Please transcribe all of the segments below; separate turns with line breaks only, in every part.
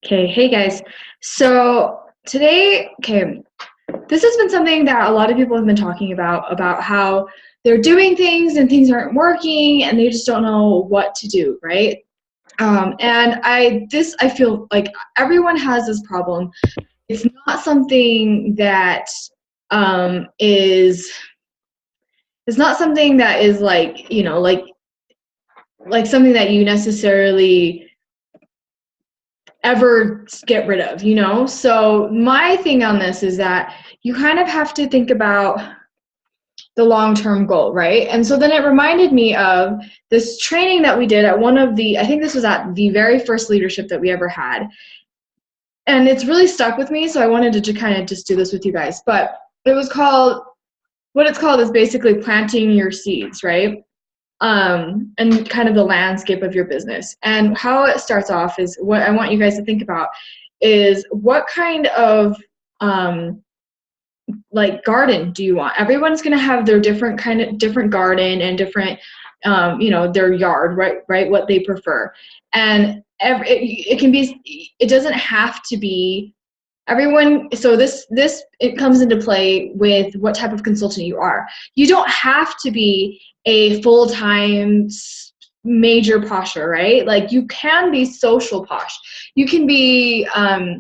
Okay, hey guys. So today, this has been something that a lot of people have been talking about how they're doing things and things aren't working and they just don't know what to do, right? I feel like everyone has this problem. It's not something that is it's not something that is like, like something that you necessarily ever get rid of, you know? So my thing on this is that you kind of have to think about the long-term goal, right? And so then it reminded me of this training that we did at I think this was at the very first leadership that we ever had. And it's really stuck with me, so I wanted to kind of just do this with you guys. But what it's called is basically planting your seeds, right? And kind of the landscape of your business. And how it starts off is what I want you guys to think about is what kind of like garden do you want? Everyone's going to have their different garden and different their yard, right, what they prefer. And it can be, it doesn't have to be everyone. So this it comes into play with what type of consultant you are. You don't have to be a full-time major posher, right? Like you can be social posh. You can be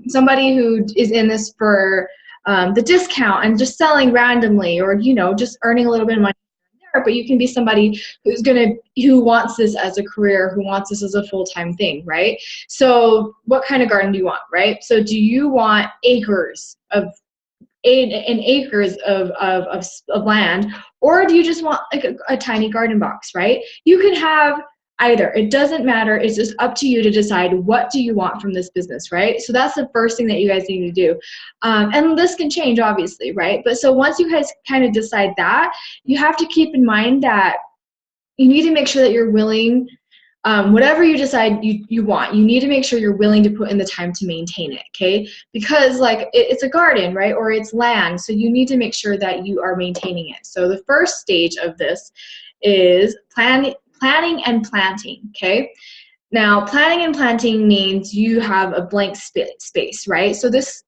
somebody who is in this for the discount and just selling randomly, or just earning a little bit of money there. But you can be somebody who wants this as a career, who wants this as a full-time thing, right? So what kind of garden do you want, right? So do you want acres of acres of land, or do you just want like a tiny garden box, right? You can have either. It doesn't matter. It's just up to you to decide what do you want from this business, right? So that's the first thing that you guys need to do. And this can change, obviously, right? But so once you guys kind of decide that, you have to keep in mind that you need to make sure that you're willing, whatever you decide you want, you need to make sure you're willing to put in the time to maintain it, okay? Because like it's a garden, right? Or it's land, so you need to make sure that you are maintaining it. So the first stage of this is planning and planting, okay? Now, planning and planting means you have a blank space, right? So this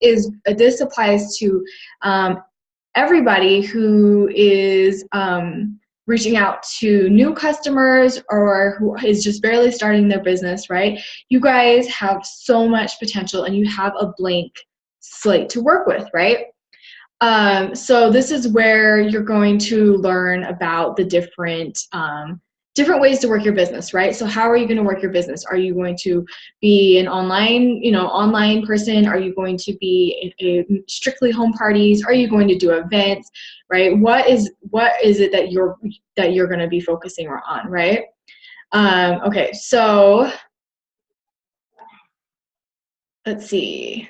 applies to everybody who is reaching out to new customers or who is just barely starting their business, right? You guys have so much potential and you have a blank slate to work with, right? So this is where you're going to learn about the different ways to work your business, right? So how are you going to work your business? Are you going to be an online person? Are you going to be a strictly home parties? Are you going to do events, right? What is it that you're going to be focusing on, right? Okay, so let's see.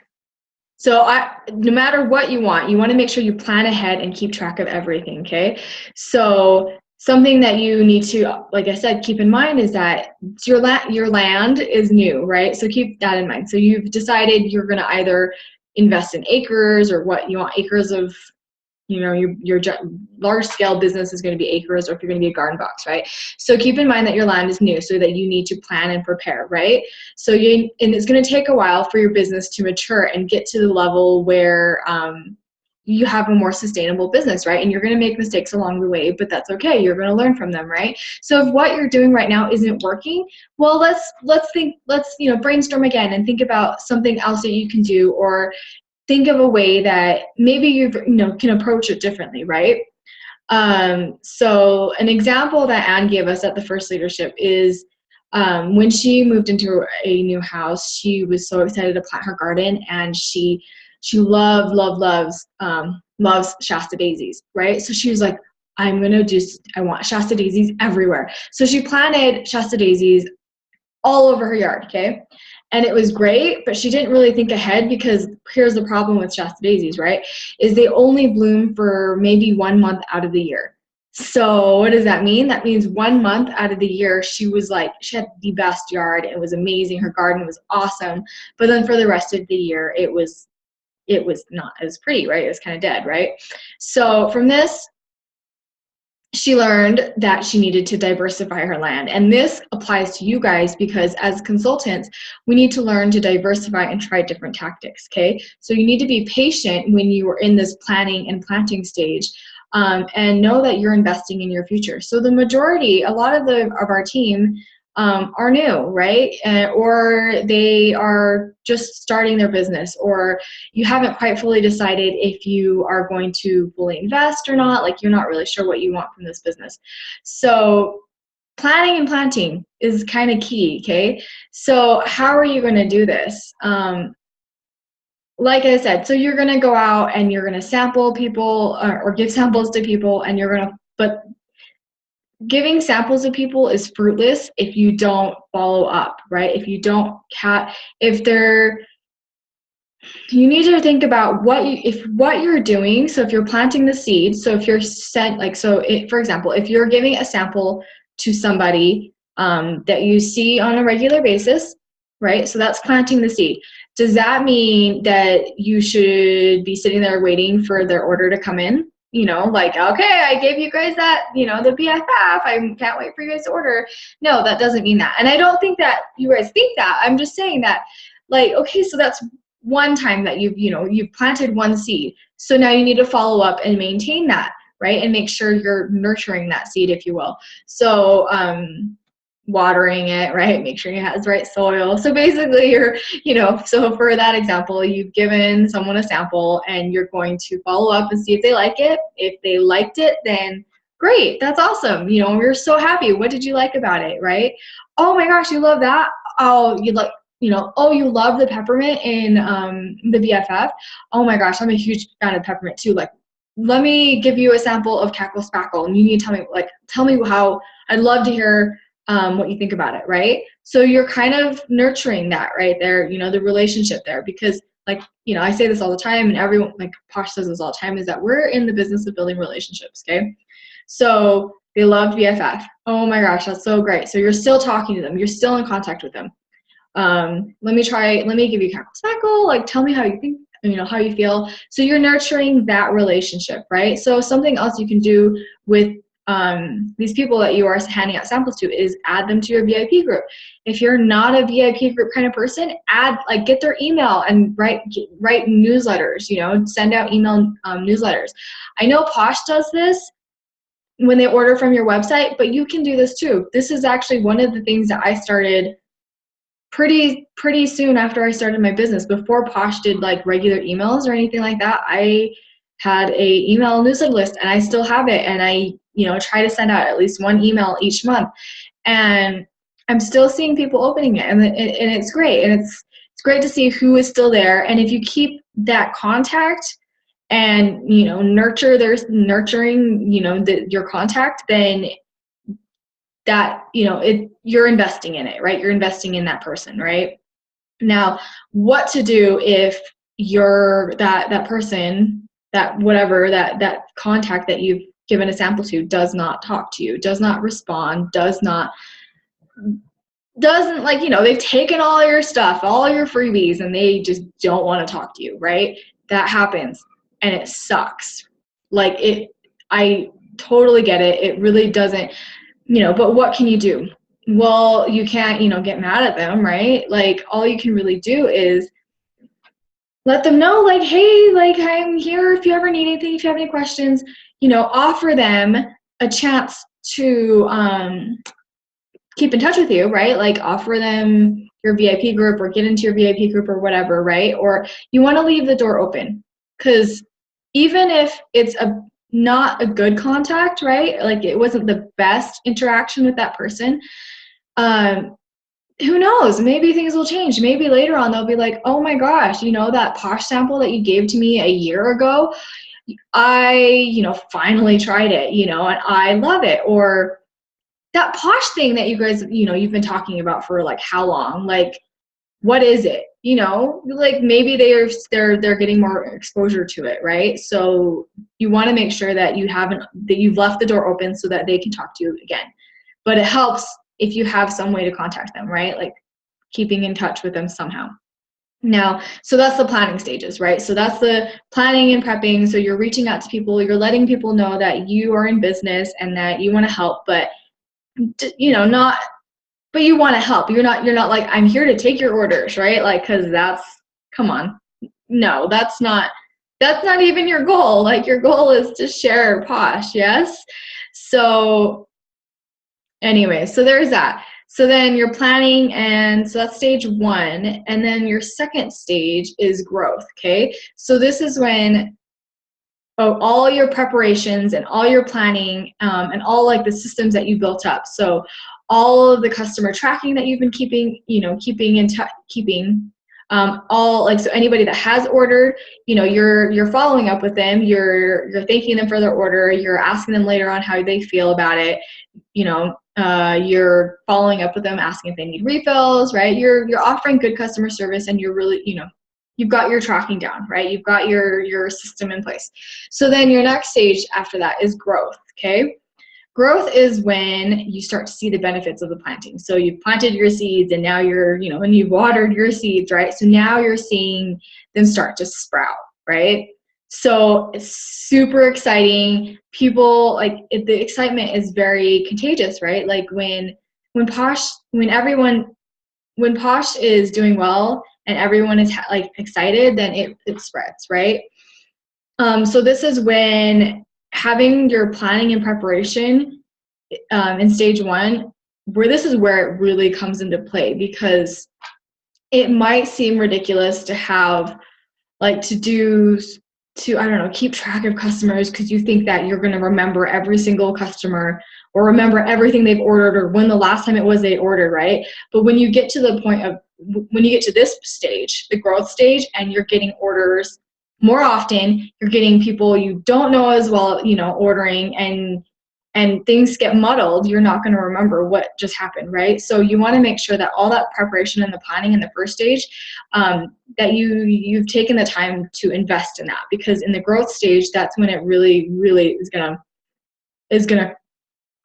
So no matter what you want to make sure you plan ahead and keep track of everything, okay? So something that you need to, like I said, keep in mind is that your land is new, right? So keep that in mind. So you've decided you're going to either invest in acres, or what you want, acres of, your large scale business is going to be acres, or if you're going to be a garden box, right? So keep in mind that your land is new, so that you need to plan and prepare, right? So and it's going to take a while for your business to mature and get to the level where you have a more sustainable business, right? And you're going to make mistakes along the way, but that's okay. You're going to learn from them, right? So if what you're doing right now isn't working, well, let's brainstorm again and think about something else that you can do, or think of a way that maybe you can approach it differently, right? So an example that Anne gave us at the first leadership is when she moved into a new house, she was so excited to plant her garden, and she loves Shasta daisies, right? So she was like, I want Shasta daisies everywhere. So she planted Shasta daisies all over her yard, okay? And it was great, but she didn't really think ahead, because here's the problem with Shasta daisies, right? Is they only bloom for maybe 1 month out of the year. So what does that mean? That means 1 month out of the year, she had the best yard. It was amazing. Her garden was awesome. But then for the rest of the year, it was not as pretty, right? It was kind of dead, right? So from this, she learned that she needed to diversify her land. And this applies to you guys because as consultants, we need to learn to diversify and try different tactics, okay? So you need to be patient when you are in this planning and planting stage, and know that you're investing in your future. So the majority, a lot of our team are new, right? Or they are just starting their business, or you haven't quite fully decided if you are going to fully invest or not. Like, you're not really sure what you want from this business. So planning and planting is kind of key, okay? So how are you going to do this? Like I said, so you're going to go out and you're going to sample people, or give samples to people, and you're going to, but giving samples to people is fruitless if you don't follow up, right? If you don't you need to think about what you're doing. So if you're planting the seed, so if you're for example, if you're giving a sample to somebody that you see on a regular basis, right? So that's planting the seed. Does that mean that you should be sitting there waiting for their order to come in? Like, okay, I gave you guys that, the BFF. I can't wait for you guys to order. No, that doesn't mean that. And I don't think that you guys think that. I'm just saying that, like, okay, so that's one time that you've planted one seed. So now you need to follow up and maintain that, right? And make sure you're nurturing that seed, if you will. So, watering it, right? Make sure it has the right soil. So basically so for that example, you've given someone a sample and you're going to follow up and see if they like it. If they liked it, then great. That's awesome. We're so happy. What did you like about it, right? Oh my gosh, you love that. Oh, you love the peppermint in the BFF. Oh my gosh, I'm a huge fan of peppermint too. Like, let me give you a sample of Cackle Spackle, and you need to tell me how. I'd love to hear what you think about it, right? So you're kind of nurturing that right there, the relationship there, because I say this all the time, and everyone, like Posh says this all the time, is that we're in the business of building relationships, okay? So they love BFF. Oh my gosh, that's so great. So you're still talking to them. You're still in contact with them. Let me give you Cackle Spackle. Like, tell me how you think, how you feel. So you're nurturing that relationship, right? So something else you can do with these people that you are handing out samples to is add them to your VIP group. If you're not a VIP group kind of person, get their email and write newsletters, send out email newsletters. I know Posh does this when they order from your website, but you can do this too. This is actually one of the things that I started pretty soon after I started my business. Before Posh did like regular emails or anything like that, I had a email newsletter list, and I still have it, and I try to send out at least one email each month, and I'm still seeing people opening it, and it's great, and it's great to see who is still there. And if you keep that contact and nurturing your contact, then that you're investing in it, right? You're investing in that person, right? Now, what to do if you're that person, that contact that you've given a sample to does not talk to you, does not respond, doesn't they've taken all your stuff, all your freebies, and they just don't want to talk to you, right? That happens, and it sucks. I totally get it. It really doesn't, but what can you do? Well, you can't, get mad at them, right? Like, all you can really do is let them know, like, hey, like, I'm here if you ever need anything, if you have any questions, offer them a chance to keep in touch with you, right? Like, offer them your VIP group or get into your VIP group or whatever, right? Or you want to leave the door open, because even if it's not a good contact, right? Like, it wasn't the best interaction with that person. Who knows? Maybe things will change. Maybe later on they'll be like, oh my gosh, that Posh sample that you gave to me a year ago, I, finally tried it, and I love it. Or that Posh thing that you guys, you've been talking about for like how long? Like, what is it? Like, maybe they're getting more exposure to it, right? So you want to make sure that you've left the door open so that they can talk to you again. But it helps if you have some way to contact them, right? Like, keeping in touch with them somehow. Now, so that's the planning stages, right? So that's the planning and prepping. So you're reaching out to people, you're letting people know that you are in business and that you want to help, but not, but you want to help. You're not like, I'm here to take your orders, right? Like, cause come on. No, that's not even your goal. Like, your goal is to share Posh. Yes. So anyway, so there's that. So then you're planning, and so that's stage one. And then your second stage is growth, okay? So this is when all your preparations and all your planning and all like the systems that you built up. So all of the customer tracking that you've been keeping all, like, so anybody that has ordered, you're following up with them, you're thanking them for their order, you're asking them later on how they feel about it, you're following up with them, asking if they need refills, right? You're offering good customer service, and you're really, you've got your tracking down, right? You've got your system in place. So then your next stage after that is growth, okay? Growth is when you start to see the benefits of the planting. So you've planted your seeds, and now and you've watered your seeds, right? So now you're seeing them start to sprout, right? So it's super exciting. People, like, the excitement is very contagious, right? Like when Posh is doing well and everyone is like excited, then it spreads, right? So this is when having your planning and preparation in stage one, this is where it really comes into play, because it might seem ridiculous to have, like, I don't know, keep track of customers, because you think that you're going to remember every single customer or remember everything they've ordered or when the last time it was they ordered, right? But when you get to this stage, the growth stage, and you're getting orders more often, you're getting people you don't know as well, ordering, and things get muddled, you're not going to remember what just happened, right? So you want to make sure that all that preparation and the planning in the first stage, that you've taken the time to invest in that, because in the growth stage, that's when it really, really is gonna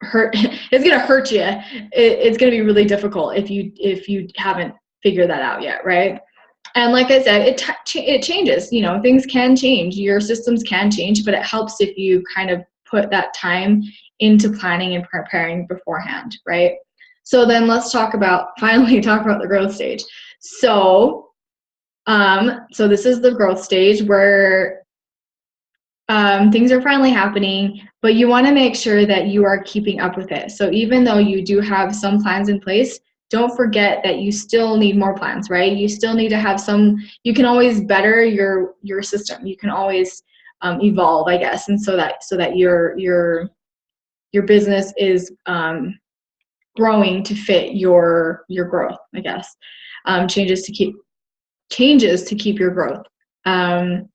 hurt. It's gonna hurt you. It's gonna be really difficult if you haven't figured that out yet, right? And like I said, it changes. Things can change. Your systems can change, but it helps if you kind of put that time into planning and preparing beforehand, right? So then let's finally talk about the growth stage. So this is the growth stage where things are finally happening, but you want to make sure that you are keeping up with it. So even though you do have some plans in place, don't forget that you still need more plans, right? You still need to have you can always better your system. You can always evolve, I guess, and so that your business is growing to fit your growth, I guess. Changes to keep your growth. And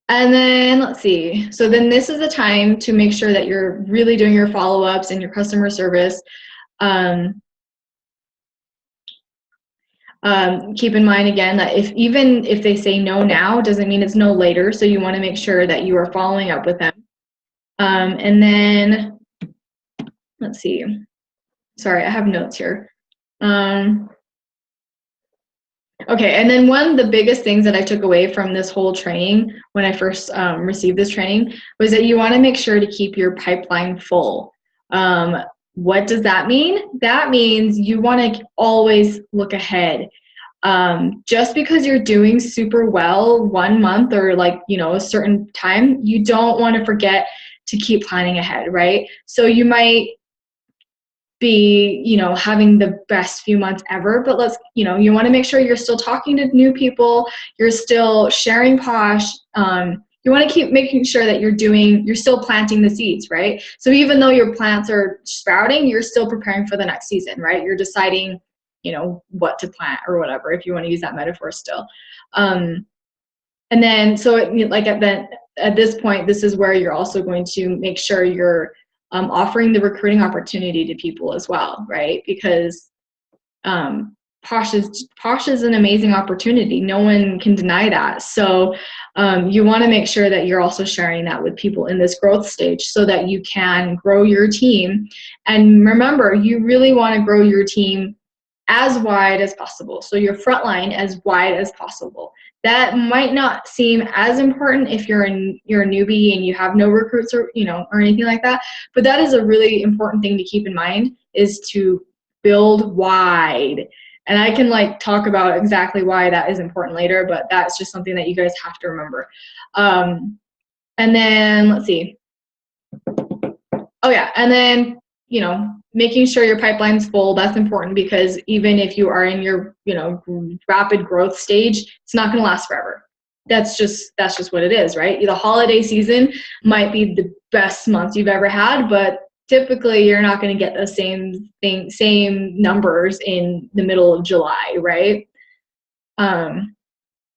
then let's see. So then this is the time to make sure that you're really doing your follow-ups and your customer service. Keep in mind again that even if they say no now, doesn't mean it's no later. So you want to make sure that you are following up with them. And then let's see. Sorry, I have notes here. Okay, and then one of the biggest things that I took away from this whole training when I first received this training was that you want to make sure to keep your pipeline full. What does that mean? That means you want to always look ahead. Just because you're doing super well 1 month or a certain time, you don't want to forget to keep planning ahead, right? So you might be having the best few months ever, but you want to make sure you're still talking to new people, you're still sharing Posh. You want to keep making sure that you're still planting the seeds, right? So even though your plants are sprouting, you're still preparing for the next season, right? You're deciding what to plant or whatever, if you want to use that metaphor still. And then so at this point, this is where you're also going to make sure you're offering the recruiting opportunity to people as well, right? Because Posh is an amazing opportunity. No one can deny that. So you want to make sure that you're also sharing that with people in this growth stage so that you can grow your team. And remember, you really want to grow your team as wide as possible. So your front line as wide as possible. That might not seem as important if you're a newbie and you have no recruits or, or anything like that. But that is a really important thing to keep in mind, is to build wide. And I can talk about exactly why that is important later, but that's just something that you guys have to remember. And then let's see. Oh yeah, and then making sure your pipeline's full. That's important, because even if you are in your rapid growth stage, it's not going to last forever. That's just what it is, right? The holiday season might be the best month you've ever had, but typically you're not going to get the same numbers in the middle of July, right?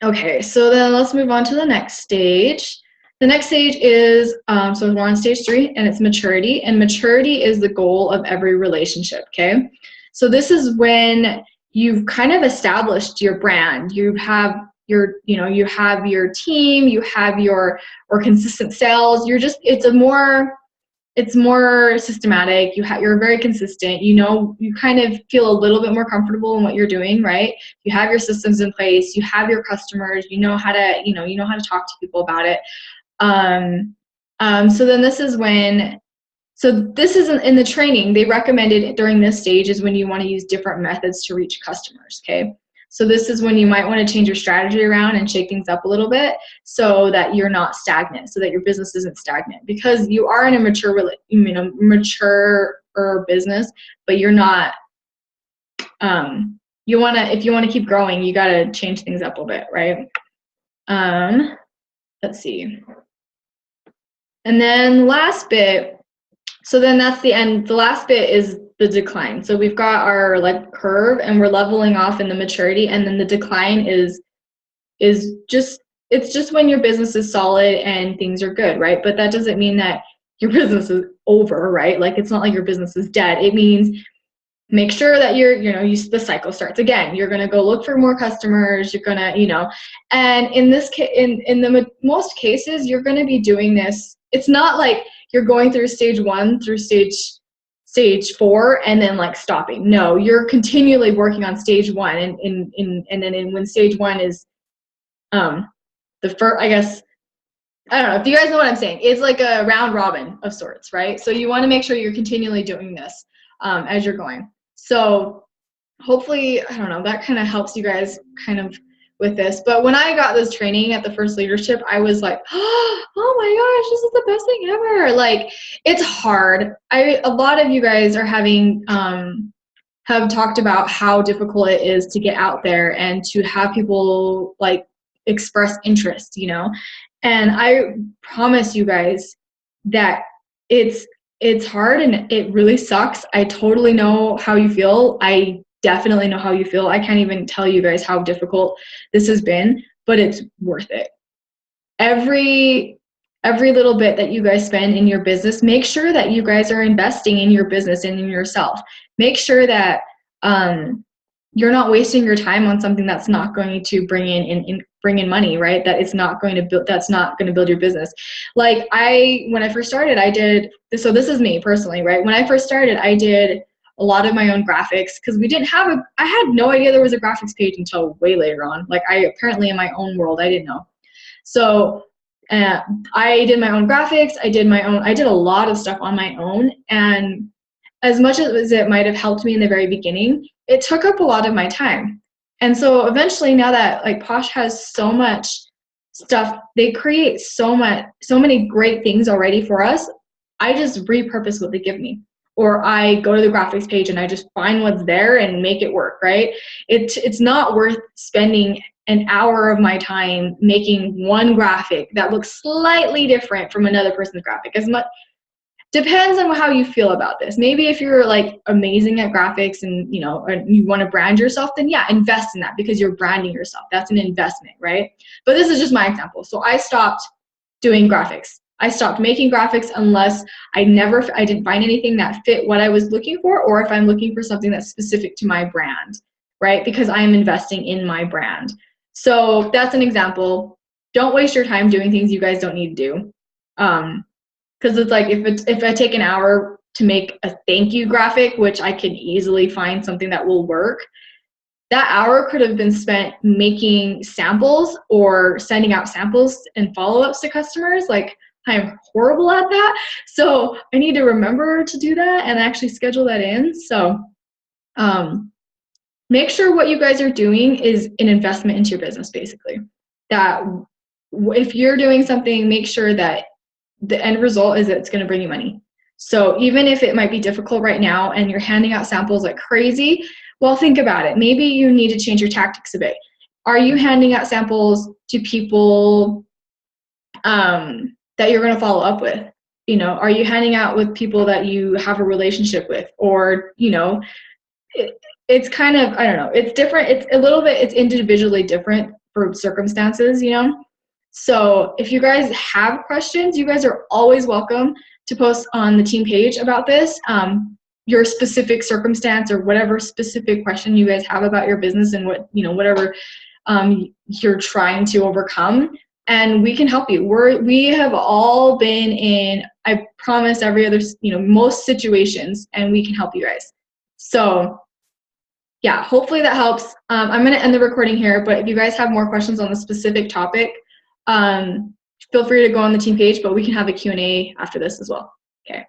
Okay, so then let's move on to the next stage. The next stage is, so we're on stage 3, and it's maturity. And maturity is the goal of every relationship, okay? So this is when you've kind of established your brand. You have your, you have your team, you have your consistent sales. It's more systematic. You're very consistent. You kind of feel a little bit more comfortable in what you're doing, right? You have your systems in place. You have your customers. You know how to talk to people about it. So then this is when, this is in the training, they recommended during this stage is when you want to use different methods to reach customers, okay? So this is when you might want to change your strategy around and shake things up a little bit so that you're not stagnant, so that your business isn't stagnant, because you are in a mature business, but you're not, if you want to keep growing, you got to change things up a bit, right? Let's see. And then last bit, so then that's the end. The last bit is the decline. So we've got our curve, and we're leveling off in the maturity, and then the decline is just when your business is solid and things are good, right? But that doesn't mean that your business is over, right? It's not like your business is dead. It means make sure that the cycle starts again. You're going to go look for more customers. You're going to, and in this case, in the most cases, you're going to be doing this. It's not like you're going through stage 1 through stage 4 and then stopping. No, you're continually working on stage 1, and then when stage 1 is the first, I guess, I don't know if you guys know what I'm saying. It's like a round robin of sorts, right? So you want to make sure you're continually doing this as you're going. So hopefully, I don't know, that kind of helps you guys kind of with this. But when I got this training at the First Leadership, I was like, oh my gosh, this is the best thing ever. It's hard. A lot of you guys are have talked about how difficult it is to get out there and to have people express interest, and I promise you guys that it's hard and it really sucks. I totally know how you feel. I definitely know how you feel. I can't even tell you guys how difficult this has been, but it's worth it. Every little bit that you guys spend in your business, make sure that you guys are investing in your business and in yourself. Make sure that you're not wasting your time on something that's not going to bring in money, right? That it's not going to build, that's not going to build your business. When I first started, I did this. So this is me personally, right? When I first started, I did a lot of my own graphics, because I had no idea there was a graphics page until way later on. Apparently in my own world, I didn't know. So I did my own graphics. I did a lot of stuff on my own. And as much as it might have helped me in the very beginning, it took up a lot of my time. And so eventually, now that Posh has so much stuff, they create so many great things already for us, I just repurpose what they give me. Or I go to the graphics page and I just find what's there and make it work, right? It's not worth spending an hour of my time making one graphic that looks slightly different from another person's graphic. Depends on how you feel about this. Maybe if you're amazing at graphics and you want to brand yourself, then yeah, invest in that, because you're branding yourself. That's an investment, right? But this is just my example. So I stopped doing graphics. I stopped making graphics unless I didn't find anything that fit what I was looking for, or if I'm looking for something that's specific to my brand, right? Because I'm investing in my brand. So that's an example. Don't waste your time doing things you guys don't need to do. Because it's if I take an hour to make a thank you graphic, which I can easily find something that will work, that hour could have been spent making samples or sending out samples and follow-ups to customers. Like, I'm horrible at that. So I need to remember to do that and actually schedule that in. So make sure what you guys are doing is an investment into your business, basically. That if you're doing something, make sure that the end result is that it's going to bring you money. So even if it might be difficult right now and you're handing out samples like crazy, well, think about it. Maybe you need to change your tactics a bit. Are you handing out samples to people that you're going to follow up with? You know, are you handing out with people that you have a relationship with? Or, you know, it's kind of, I don't know, it's different. It's a little bit, it's individually different for circumstances, you know? So if you guys have questions, you guys are always welcome to post on the team page about this, your specific circumstance or whatever specific question you guys have about your business and what, you know, whatever you're trying to overcome, and we can help you. We have all been in, I promise, every other, you know, most situations, and we can help you guys. So yeah, hopefully that helps. I'm going to end the recording here, but if you guys have more questions on the specific topic, feel free to go on the team page, but we can have a Q&A after this as well. Okay.